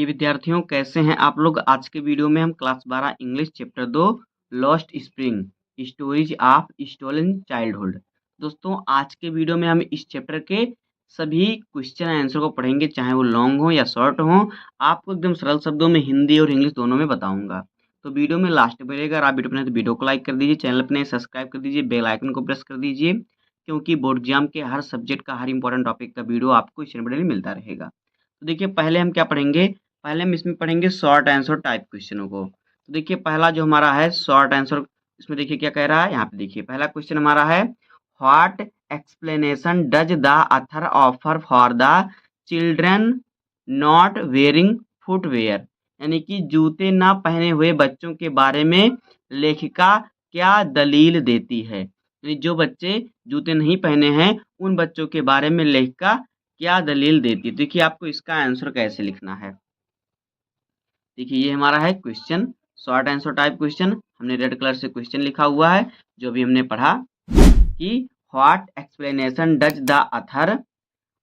प्रिय विद्यार्थियों, कैसे हैं आप लोग। आज के वीडियो में हम class 12 English chapter 2 lost spring stories of stolen childhood. दोस्तों, आज के वीडियो में हम इस चैप्टर के सभी क्वेश्चन आंसर को पढ़ेंगे, चाहे वो लॉन्ग हो या शॉर्ट हो। आपको एकदम सरल शब्दों में हिंदी और इंग्लिश दोनों में बताऊंगा। तो वीडियो में लास्ट में रहेगा। आप वीडियो तो वीडियो को लाइक कर दीजिए, चैनल पर सब्सक्राइब कर दीजिए, बेल आइकन को प्रेस कर दीजिए, क्योंकि बोर्ड एग्जाम के हर सब्जेक्ट का हर इंपॉर्टेंट टॉपिक का वीडियो आपको इस चैनल पर मिलता रहेगा। तो देखिए, पहले हम क्या पढ़ेंगे। पहले हम इसमें पढ़ेंगे शॉर्ट आंसर टाइप क्वेश्चनों को। तो देखिए, पहला जो हमारा है शॉर्ट आंसर, इसमें देखिए क्या कह रहा है। यहाँ पे देखिए पहला क्वेश्चन हमारा है, what explanation does the author offer for the children not wearing footwear. यानी कि जूते ना पहने हुए बच्चों के बारे में लेखिका क्या दलील देती है। यानी जो बच्चे जूते नहीं पहने हैं उन बच्चों के बारे में लेखिका क्या दलील देती है। देखिए, आपको इसका आंसर कैसे लिखना है। देखिए, ये हमारा है question, short answer type question. हमने रेड कलर से क्वेश्चन लिखा हुआ है, जो भी हमने पढ़ा कि what explanation does the author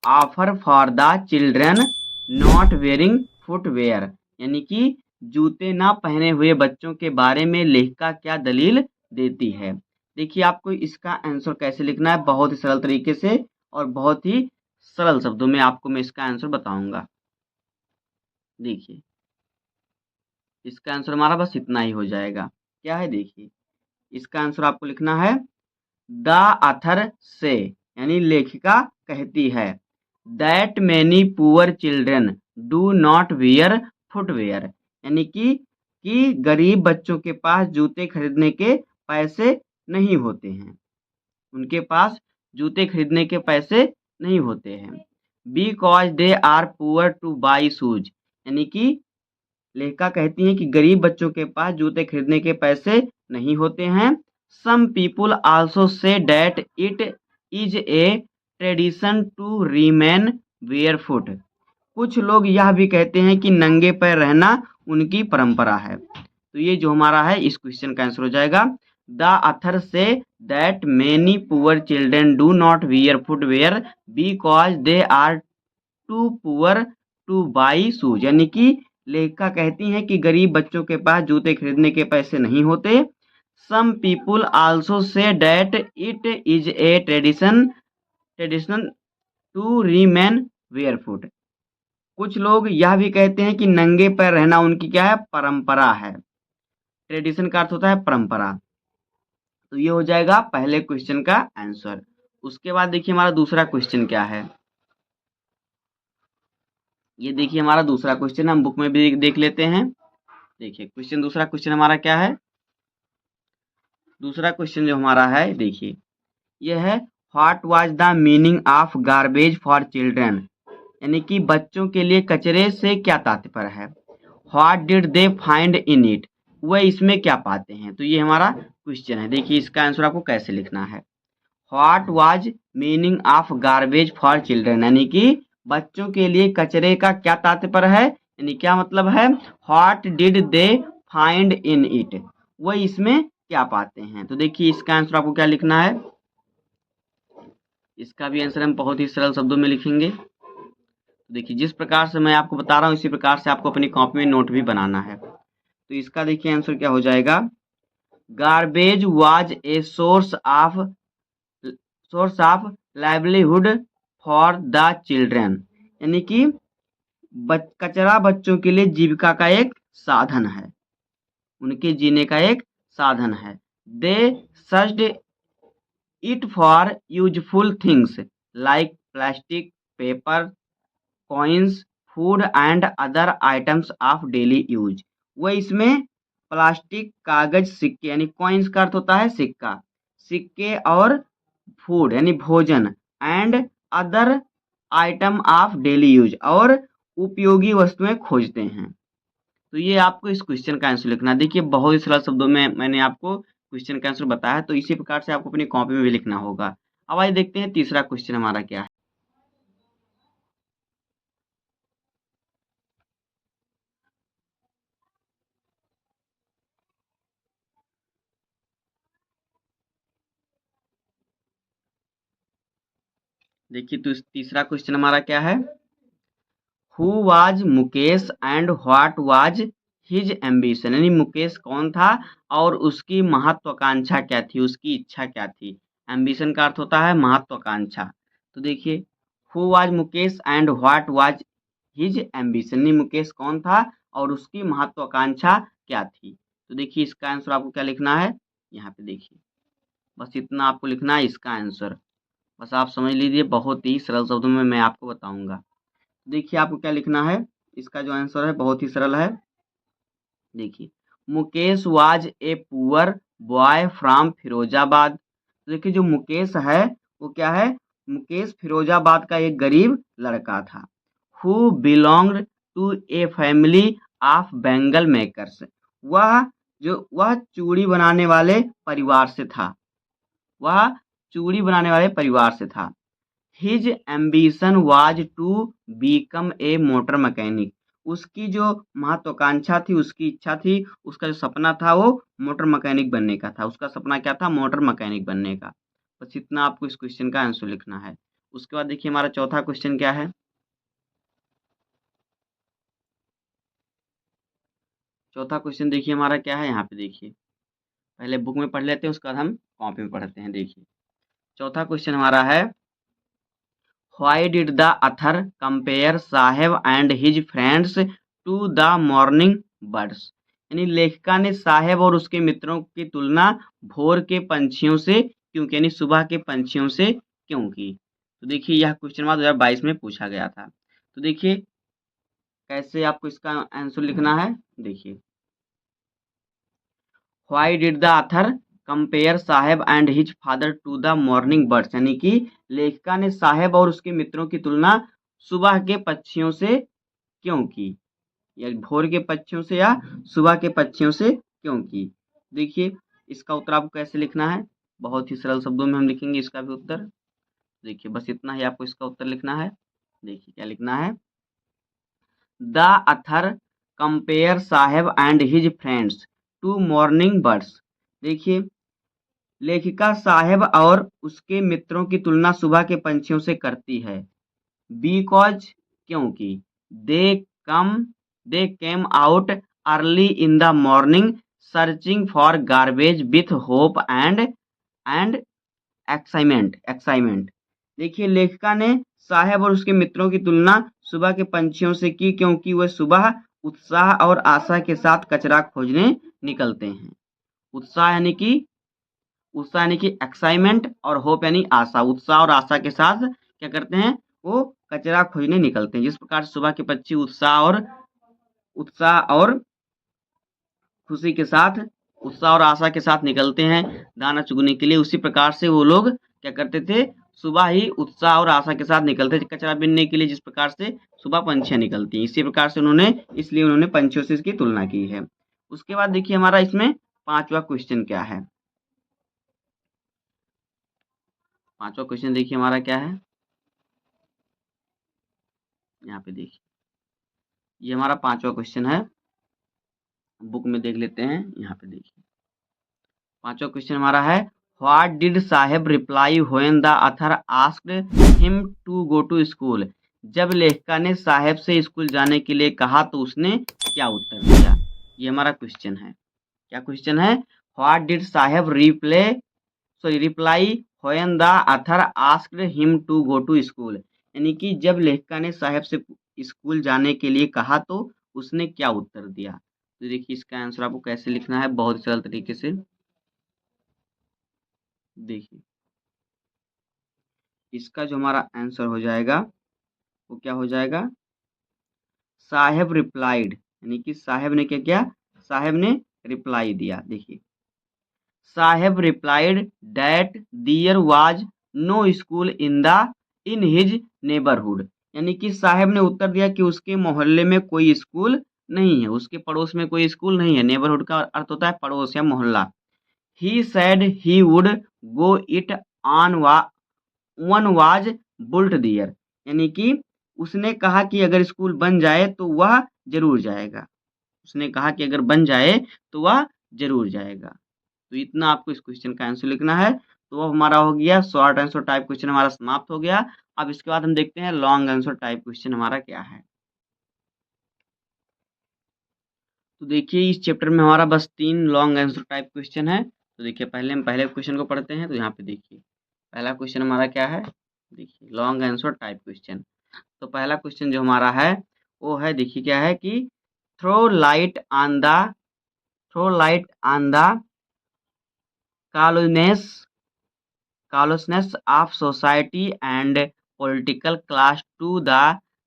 offer for the children not wearing footwear. यानी कि जूते ना पहने हुए बच्चों के बारे में लेखिका क्या दलील देती है। देखिए, आपको इसका आंसर कैसे लिखना है, बहुत ही सरल तरीके से और बहुत ही सरल शब्दों में आपको मैं इसका आंसर बताऊंगा। देखिए, इसका आंसर हमारा बस इतना ही हो जाएगा। क्या है, देखिए इसका आंसर आपको लिखना है, द ऑथर से यानी लेखिका कहती है, that many poor children do not wear footwear. यानी कि गरीब बच्चों के पास जूते खरीदने के पैसे नहीं होते हैं। उनके पास जूते खरीदने के पैसे नहीं होते हैं। Because they are poor to buy shoes. यानी कि लेखिका कहती हैं कि गरीब बच्चों के पास जूते खरीदने के पैसे नहीं होते हैं। Some people also say that it is a tradition to remain barefoot. कुछ लोग यह भी कहते हैं कि नंगे पैर रहना उनकी परंपरा है। तो ये जो हमारा है इस क्वेश्चन का आंसर हो जाएगा, the author says that many poor children do not wear footwear because they are too poor to buy shoes. यानी कि लेखिका कहती हैं कि गरीब बच्चों के पास जूते खरीदने के पैसे नहीं होते। Some people also say that it is a tradition to remain barefoot. कुछ लोग यह भी कहते हैं कि नंगे पैर रहना उनकी क्या है, परंपरा है। ट्रेडिशन का अर्थ होता है परंपरा। तो ये हो जाएगा पहले क्वेश्चन का आंसर। उसके बाद देखिए हमारा दूसरा क्वेश्चन क्या है। ये देखिए हमारा दूसरा क्वेश्चन, हम बुक में भी देख लेते हैं। देखिए दूसरा क्वेश्चन हमारा क्या है। दूसरा क्वेश्चन जो हमारा है, देखिए यह है, what was the meaning of garbage for children. यानी कि बच्चों के लिए कचरे से क्या तात्पर्य है। What did they find in it. वह इसमें क्या पाते हैं। तो ये हमारा क्वेश्चन है। देखिए, इसका आंसर आपको कैसे लिखना है। What was meaning of garbage for children. यानी कि बच्चों के लिए कचरे का क्या तात्पर्य है, यानी क्या मतलब है। What did they find in it. वह इसमें क्या पाते हैं। तो देखिए, इसका आंसर आपको क्या लिखना है। इसका भी आंसर हम बहुत ही सरल शब्दों में लिखेंगे। तो देखिए, जिस प्रकार से मैं आपको बता रहा हूँ इसी प्रकार से आपको अपनी कॉपी में नोट भी बनाना है। तो इसका देखिए आंसर क्या हो जाएगा। Garbage was a source of livelihood for the children. यानी कि कचरा बच्चों के लिए जीविका का एक साधन है, उनके जीने का एक साधन है। They searched it for useful things like plastic, paper, coins, food and other items of daily use. वह इसमें प्लास्टिक, कागज, सिक्के, यानी कॉइन्स का अर्थ होता है सिक्का, सिक्के और फूड यानी भोजन, and other item of daily use, और उपयोगी वस्तुएं खोजते हैं। तो ये आपको इस क्वेश्चन का आंसर लिखना है। देखिए, बहुत ही सरल शब्दों में मैंने आपको क्वेश्चन का आंसर बताया, तो इसी प्रकार से आपको अपनी कॉपी में भी लिखना होगा। अब आइए देखते हैं तीसरा क्वेश्चन हमारा क्या है। देखिए, तो तीसरा क्वेश्चन हमारा क्या है। Who was Mukesh and what was his ambition, यानी मुकेश कौन था और उसकी महत्वाकांक्षा क्या थी, उसकी इच्छा क्या थी। एम्बिशन का अर्थ होता है महत्वाकांक्षा। तो देखिए, who was Mukesh and what was his ambition, यानी मुकेश कौन था और उसकी महत्वाकांक्षा क्या थी। तो देखिए इसका आंसर आपको क्या लिखना है, यहाँ पे देखिए, बस इतना आपको लिखना है इसका आंसर। बस आप समझ लीजिए, बहुत ही सरल शब्दों में मैं आपको बताऊंगा। देखिए आपको क्या लिखना है, इसका जो आंसर है बहुत ही सरल है। देखिए, Mukesh was a poor boy from Firozabad. तो देखिए जो मुकेश है वो क्या है, मुकेश फिरोजाबाद का एक गरीब लड़का था। Who belonged to a family of bangle makers, वह चूड़ी बनाने वाले परिवार से था, वह चूड़ी बनाने वाले परिवार से था। His ambition was to become a motor mechanic, उसकी जो महत्वाकांक्षा थी, उसकी इच्छा थी, उसका जो सपना था वो मोटर मैकेनिक बनने का था। उसका सपना क्या था, मोटर मैकेनिक बनने का। बस इतना आपको इस क्वेश्चन का आंसर लिखना है। उसके बाद देखिए हमारा चौथा क्वेश्चन क्या है। चौथा क्वेश्चन देखिए हमारा क्या है, यहाँ पे देखिए, पहले बुक में पढ़ लेते हैं उसके बाद हम कॉपी में पढ़ते हैं। देखिए चौथा क्वेश्चन हमारा है, Why did the author compare Saheb and his friends to the morning birds? यानी लेखिका ने साहेब और उसके मित्रों की तुलना भोर के पंछियों से क्यों की, यानी सुबह के पंछियों से क्यों की। तो देखिए यह क्वेश्चन 2022 में पूछा गया था। तो देखिए कैसे आपको इसका आंसर लिखना है। देखिए, Why did the author compare Saheb and his father to the morning birds, यानी कि लेखिका ने साहेब और उसके मित्रों की तुलना सुबह के पक्षियों से क्यों की, या भोर के पक्षियों से या सुबह के पक्षियों से क्यों की। देखिए इसका उत्तर आपको कैसे लिखना है, बहुत ही सरल शब्दों में हम लिखेंगे इसका भी उत्तर। देखिए बस इतना ही आपको इसका उत्तर लिखना है। देखिए क्या लिखना है, the author compare Saheb and his friends to morning birds. देखिए लेखिका साहेब और उसके मित्रों की तुलना सुबह के पंछियों से करती है। बिकॉज क्योंकि they come they came out early in the morning searching for garbage with hope and excitement. देखिए लेखिका ने साहेब और उसके मित्रों की तुलना सुबह के पंछियों से की क्योंकि वह सुबह उत्साह और आशा के साथ कचरा खोजने निकलते हैं। उत्साह यानी कि एक्साइटमेंट और होप यानी आशा। उत्साह और आशा के साथ क्या करते हैं, वो कचरा खोजने निकलते हैं। जिस प्रकार सुबह के पक्षी उत्साह और खुशी के साथ, उत्साह और आशा के साथ निकलते हैं दाना चुगने के लिए, उसी प्रकार से वो लोग क्या करते थे, सुबह ही उत्साह और आशा के साथ निकलते थे कचरा बीनने के लिए। जिस प्रकार से सुबह पंछियां निकलती हैं, इसी प्रकार से उन्होंने पंछियों से इसकी तुलना की है। उसके बाद देखिए हमारा इसमें पांचवा क्वेश्चन क्या है। पांचवा क्वेश्चन देखिए हमारा क्या है, यहाँ पे देखिए, ये हमारा पांचवा क्वेश्चन है। बुक में देख लेते हैं, यहाँ पे देखिए पांचवा क्वेश्चन हमारा है, what did Saheb reply when the author asked him to go to school. जब लेखिका ने साहेब से स्कूल जाने के लिए कहा तो उसने क्या उत्तर दिया। ये हमारा क्वेश्चन है। क्या क्वेश्चन है, what did Saheb reply when the author asked him to go to school, यानी कि जब लेखिका ने साहेब से स्कूल जाने के लिए कहा तो उसने क्या उत्तर दिया। तो देखिए इसका आंसर आपको कैसे लिखना है, बहुत सरल तरीके से। देखिए इसका जो हमारा आंसर हो जाएगा वो क्या हो जाएगा, साहेब रिप्लाइड, यानी कि साहेब ने क्या किया, साहेब ने रिप्लाई दिया। देखिए Saheb replied that there was no school in his neighbourhood, यानी कि साहेब ने उत्तर दिया कि उसके मोहल्ले में कोई स्कूल नहीं है, उसके पड़ोस में कोई स्कूल नहीं है। नेबरहुड का अर्थ होता है पड़ोस या मोहल्ला। ही said he would go it on one was built there, यानी कि उसने कहा कि अगर स्कूल बन जाए तो वह जरूर जाएगा। उसने कहा कि अगर बन जाए तो वह जरूर जाएगा। तो इतना आपको इस क्वेश्चन का आंसर लिखना है। तो अब हमारा हो गया शॉर्ट आंसर टाइप क्वेश्चन, हमारा समाप्त हो गया। अब इसके बाद हम देखते हैं लॉन्ग आंसर टाइप क्वेश्चन हमारा क्या है। तो देखिए इस चैप्टर में हमारा बस 3 लॉन्ग आंसर टाइप क्वेश्चन है। तो देखिए पहले हम पहले क्वेश्चन को पढ़ते हैं। तो यहाँ पे देखिए पहला क्वेश्चन हमारा क्या है, देखिए लॉन्ग आंसर टाइप क्वेश्चन। तो पहला क्वेश्चन जो हमारा है वो है, देखिए क्या है कि throw light on the throw light on the callousness callousness of society and political class to the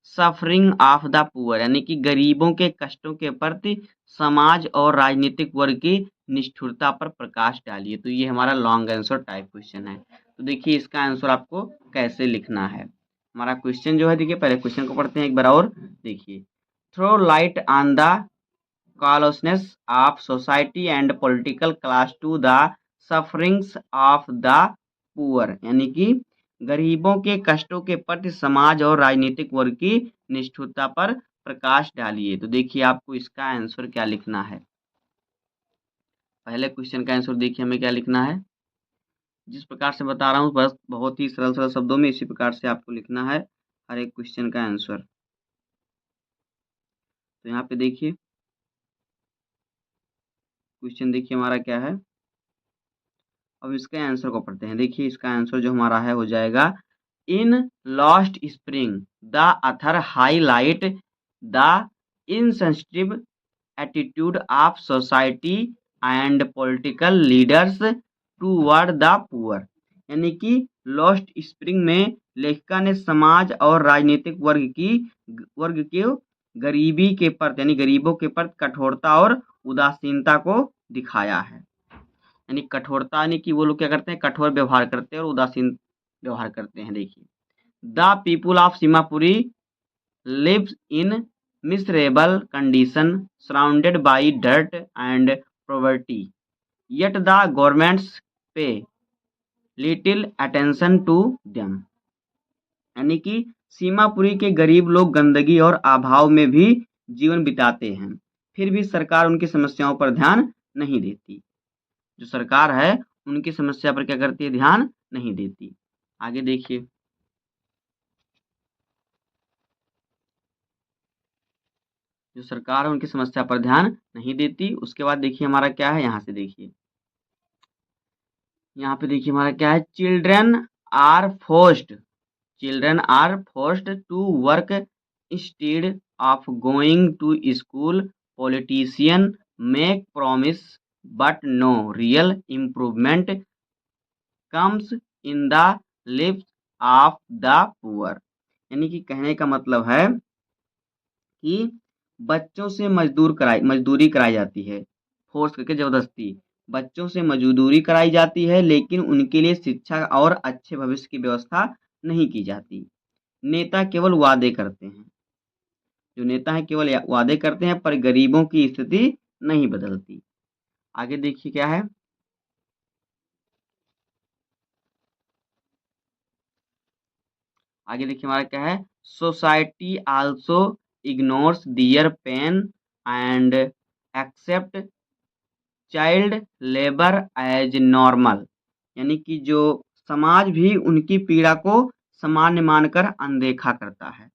suffering of the poor, यानी कि गरीबों के कष्टों के प्रति समाज और राजनीतिक वर्ग की निष्ठुरता पर प्रकाश डालिए। तो ये हमारा लॉन्ग आंसर टाइप क्वेश्चन है। तो देखिए इसका आंसर आपको कैसे लिखना है। हमारा क्वेश्चन जो है, देखिए पहले क्वेश्चन को पढ़ते हैं एक बार और। देखिए throw light on the callousness of society and political class to the sufferings of the poor, यानी कि गरीबों के कष्टों के प्रति समाज और राजनीतिक वर्ग की निष्ठुरता पर प्रकाश डालिए। तो देखिए आपको इसका आंसर क्या लिखना है। पहले क्वेश्चन का आंसर देखिए हमें क्या लिखना है। जिस प्रकार से बता रहा हूँ बस बहुत ही सरल सरल शब्दों में इसी प्रकार से आपको लिखना है हर एक क्वेश्चन का आंसर। तो यहाँ पे देखिए क्वेश्चन देखिए हमारा क्या है। अब इसके आंसर को पढ़ते हैं। देखिए इसका आंसर जो हमारा है हो जाएगा, in lost spring the author highlight the insensitive attitude of society and political leaders toward the poor, यानी कि लॉस्ट स्प्रिंग में लेखिका ने समाज और राजनीतिक वर्ग के गरीबी के प्रति यानी गरीबों के प्रति कठोरता और उदासीनता को दिखाया है। यानी कठोरता यानी कि वो लोग क्या करते हैं, कठोर व्यवहार करते हैं और उदासीन व्यवहार करते हैं। देखिए the people of Seemapuri lives in miserable condition surrounded by dirt and poverty, yet the governments pay little attention to them, यानी कि सीमापुरी के गरीब लोग गंदगी और अभाव में भी जीवन बिताते हैं, फिर भी सरकार उनकी समस्याओं पर ध्यान नहीं देती। जो सरकार है उनकी समस्या पर क्या करती है, ध्यान नहीं देती। आगे देखिए जो सरकार है उनकी समस्या पर ध्यान नहीं देती। उसके बाद देखिए हमारा क्या है, यहाँ से देखिए यहाँ पे देखिए हमारा क्या है, are forced children are forced to work instead of going to school, politician make promise but no real improvement comes in the lives of the poor, यानी कि कहने का मतलब है कि बच्चों से मजदूरी कराई जाती है, फोर्स करके जबरदस्ती बच्चों से मजदूरी कराई जाती है, लेकिन उनके लिए शिक्षा और अच्छे भविष्य की व्यवस्था नहीं की जाती। नेता केवल वादे करते हैं, जो नेता है केवल वादे करते हैं पर गरीबों की स्थिति नहीं बदलती। आगे देखिए क्या है, आगे देखिए हमारा क्या है, society also ignores their pain and accept child labour as normal, यानी कि जो समाज भी उनकी पीड़ा को सामान्य मानकर अनदेखा करता है।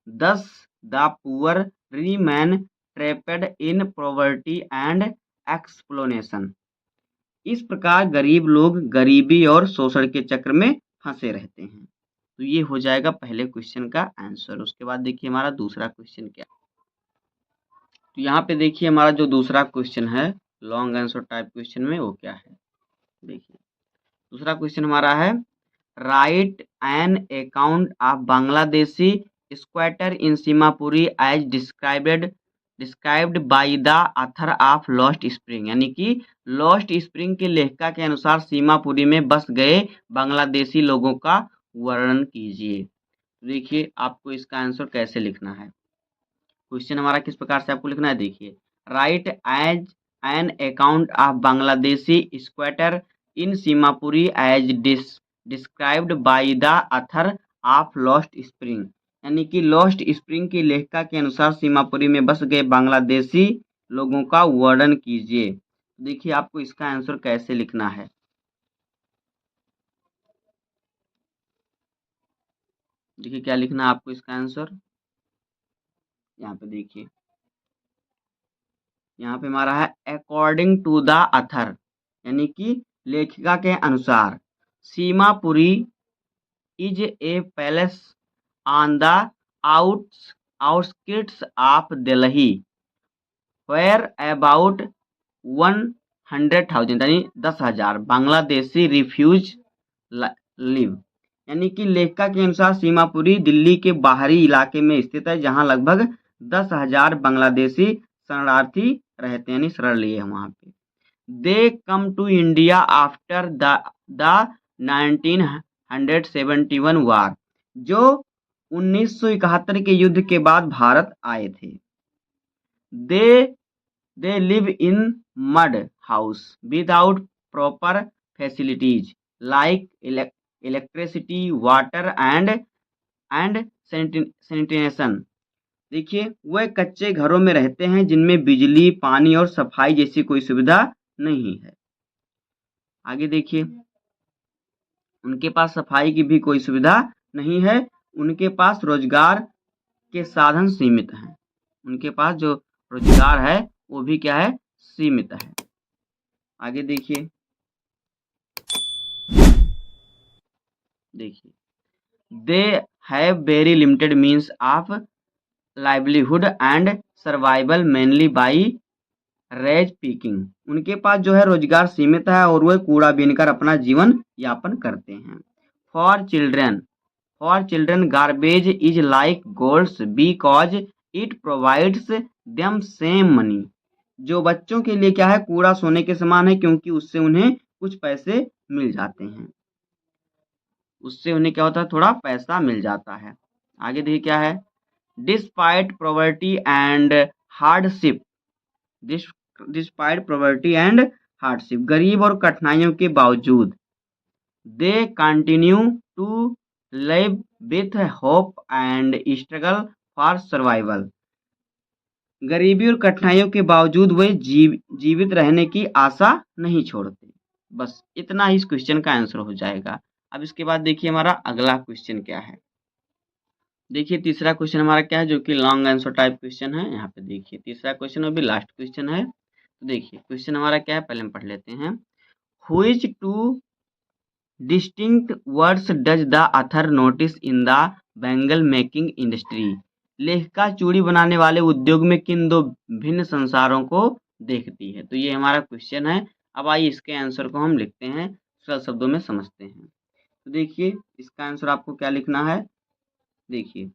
Thus, the poor remain trapped in poverty and exploitation. इस प्रकार गरीब लोग गरीबी और शोषण के चक्र में फंसे रहते हैं। तो ये हो जाएगा पहले क्वेश्चन का आंसर। उसके बाद देखिए हमारा दूसरा क्वेश्चन क्या है। तो यहाँ पे देखिए हमारा जो दूसरा क्वेश्चन है लॉन्ग आंसर टाइप क्वेश्चन में वो क्या है। देखिए दूसरा क्वेश्चन हमारा है, write an account of Bangladeshi squatter in Seemapuri as described by the author of lost spring, यानी कि लॉस्ट स्प्रिंग के लेखिका के अनुसार सीमापुरी में बस गए बांग्लादेशी लोगों का वर्णन कीजिए। देखिए आपको इसका आंसर कैसे लिखना है। क्वेश्चन हमारा किस प्रकार से आपको लिखना है, देखिए write as an account of Bangladeshi squatter in Seemapuri as described by the author of lost spring, यानी कि लॉस्ट स्प्रिंग की लेखिका के अनुसार सीमापुरी में बस गए बांग्लादेशी लोगों का वर्णन कीजिए। देखिए आपको इसका आंसर कैसे लिखना है। देखिए क्या लिखना है आपको इसका आंसर, यहाँ पे देखिए यहाँ पे हमारा है अकॉर्डिंग टू द अथर, यानी कि लेखिका के अनुसार Seemapuri is a palace on the outskirts of Delhi where about 100,000 यानी 10,000 बांग्लादेशी रिफ्यूज लिव। यानी कि लेखिका के अनुसार सीमापुरी दिल्ली के बाहरी इलाके में स्थित है जहां लगभग 10,000 बांग्लादेशी शरणार्थी रहते हैं, यानी शरण लिए हैं वहां पे। They come to India after the 1971 war, जो 1971 के युद्ध के बाद भारत आए थे। They live in mud house without proper facilities like electricity water and sanitation. देखिए वह कच्चे घरों में रहते हैं जिनमें बिजली, पानी और सफाई जैसी कोई सुविधा नहीं है। आगे देखिए, उनके पास सफाई की भी कोई सुविधा नहीं है, उनके पास रोजगार के साधन सीमित हैं। उनके पास जो रोजगार है वो भी क्या है, सीमित है। आगे देखिए, they have very limited means of livelihood and survival mainly by rag picking. उनके पास जो है रोजगार सीमित है और वह कूड़ा बीनकर अपना जीवन यापन करते हैं। For children garbage is like golds because it provides them same money. जो बच्चों के लिए क्या है, कूड़ा सोने के समान है क्योंकि उससे उन्हें कुछ पैसे मिल जाते हैं, उससे उन्हें क्या होता है, थोड़ा पैसा मिल जाता है। आगे देखिए क्या है, डिस्पाइट पॉवर्टी एंड हार्डशिप गरीब और कठिनाइयों के बावजूद they continue to live with hope and struggle for survival. गरीबी और कठिनाइयों के बावजूद वे जीवित रहने की आशा नहीं छोड़ते। बस इतना ही इस क्वेश्चन का आंसर हो जाएगा। अब इसके बाद देखिए हमारा अगला क्वेश्चन क्या है। देखिए तीसरा क्वेश्चन हमारा क्या है, जो कि लॉन्ग आंसर टाइप क्वेश्चन है। यहाँ पे देखिए तीसरा क्वेश्चन अभी लास्ट क्वेश्चन है। तो देखिए क्वेश्चन हमारा क्या है, पहले हम पढ़ लेते हैं। Which two distinct words does the author notice in the bangle making industry. लेखिका चूड़ी बनाने वाले उद्योग में किन दो भिन्न संसारों को देखती है। तो ये हमारा क्वेश्चन है। अब आइए इसके आंसर को हम लिखते हैं, सरल शब्दों में समझते हैं। तो देखिए इसका आंसर आपको क्या लिखना है। देखिए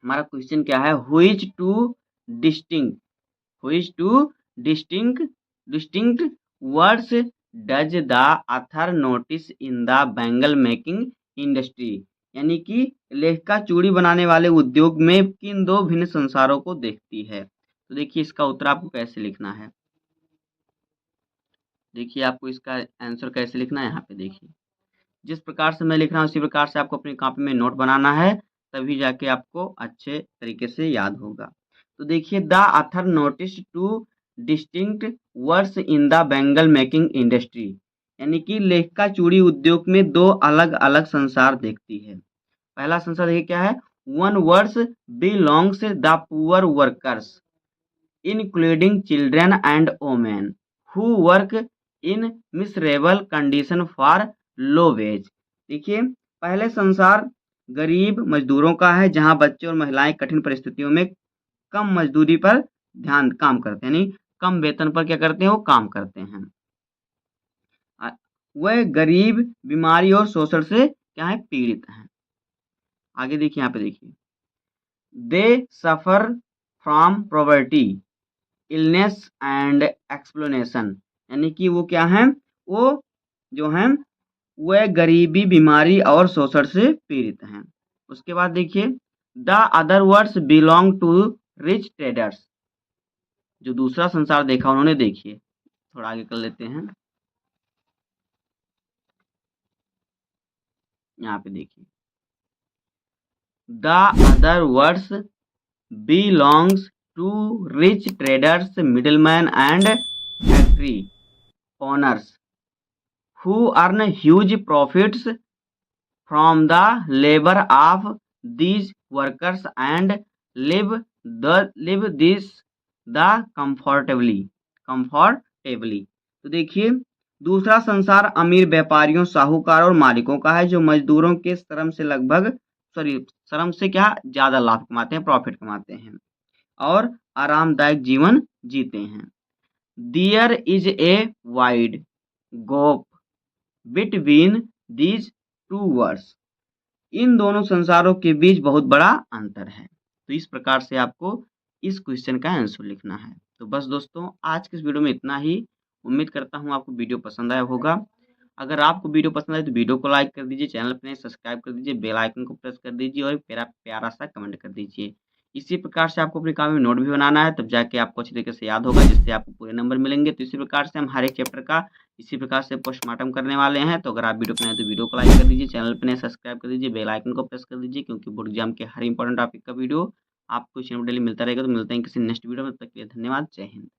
हमारा क्वेश्चन क्या है, which two distinct words does the author notice in the bangle making industry. यानी कि लेखिका चूड़ी बनाने वाले उद्योग में किन दो भिन्न संसारों को देखती है। तो देखिए इसका उत्तर आपको कैसे लिखना है। देखिए आपको इसका आंसर कैसे लिखना है। यहाँ पे देखिए जिस प्रकार से मैं लिख रहा हूँ उसी प्रकार से आपको अपनी कॉपी में नोट बनाना है, तभी जाके आपको अच्छे तरीके से याद होगा। तो देखिए the author notice two distinct words in the bangle making industry, यानी कि लेखिका चूड़ी उद्योग में दो अलग अलग संसार देखती है। पहला संसार देखिए क्या है, one words belongs the poor workers including children and women who work in miserable condition for low wage. देखिए पहले संसार गरीब मजदूरों का है जहां बच्चे और महिलाएं कठिन परिस्थितियों में कम मजदूरी पर काम करते हैं, यानी कम वेतन पर क्या करते हैं, वो काम करते हैं। वह गरीब, बीमारी और शोषण से क्या है, पीड़ित हैं। आगे देखिए यहाँ पे देखिए, they suffer from poverty illness and exploitation, यानी कि वो क्या है, वो जो है वह गरीबी, बीमारी और शोषण से पीड़ित हैं। उसके बाद देखिए the other words belong to rich traders. जो दूसरा संसार देखा उन्होंने, देखिए थोड़ा आगे कर लेते हैं। यहाँ पे देखिए the other words belongs to rich traders, middleman and factory owners who earn huge profits from the labor of these workers and live this the comfortably. तो देखिए, दूसरा संसार अमीर व्यापारियों, साहूकार और मालिकों का है, जो मजदूरों के श्रम से क्या ज्यादा लाभ कमाते हैं, प्रॉफिट कमाते हैं और आरामदायक जीवन जीते हैं। There is a wide gap between these two words. इन दोनों संसारों के बीच बहुत बड़ा अंतर है। तो इस प्रकार से आपको इस क्वेश्चन का आंसर लिखना है। तो बस दोस्तों, आज के इस वीडियो में इतना ही। उम्मीद करता हूँ आपको वीडियो पसंद आया होगा। अगर आपको वीडियो पसंद आए तो वीडियो को लाइक कर दीजिए, चैनल पर नए सब्सक्राइब कर दीजिए, बेल आइकन को प्रेस कर दीजिए और एक प्यारा सा कमेंट कर दीजिए। इसी प्रकार से आपको अपनी कॉपी में नोट भी बनाना है, तब जाके आपको अच्छी तरीके से याद होगा, जिससे आपको पूरे नंबर मिलेंगे। तो इसी प्रकार से हम हर एक चैप्टर का इसी प्रकार से पोस्टमार्टम करने वाले हैं। तो अगर आप वीडियो बनाए तो वीडियो को लाइक कर दीजिए, चैनल पर नए सब्सक्राइब कर दीजिए, बेल आइकन को प्रेस कर दीजिए, क्योंकि बोर्ड एग्जाम के हर इंपॉर्टेंट टॉपिक का वीडियो आपको इस चैनल पर डेली मिलता रहेगा। तो मिलते हैं किसी नेक्स्ट वीडियो में, तब तक के लिए धन्यवाद। जय हिंद।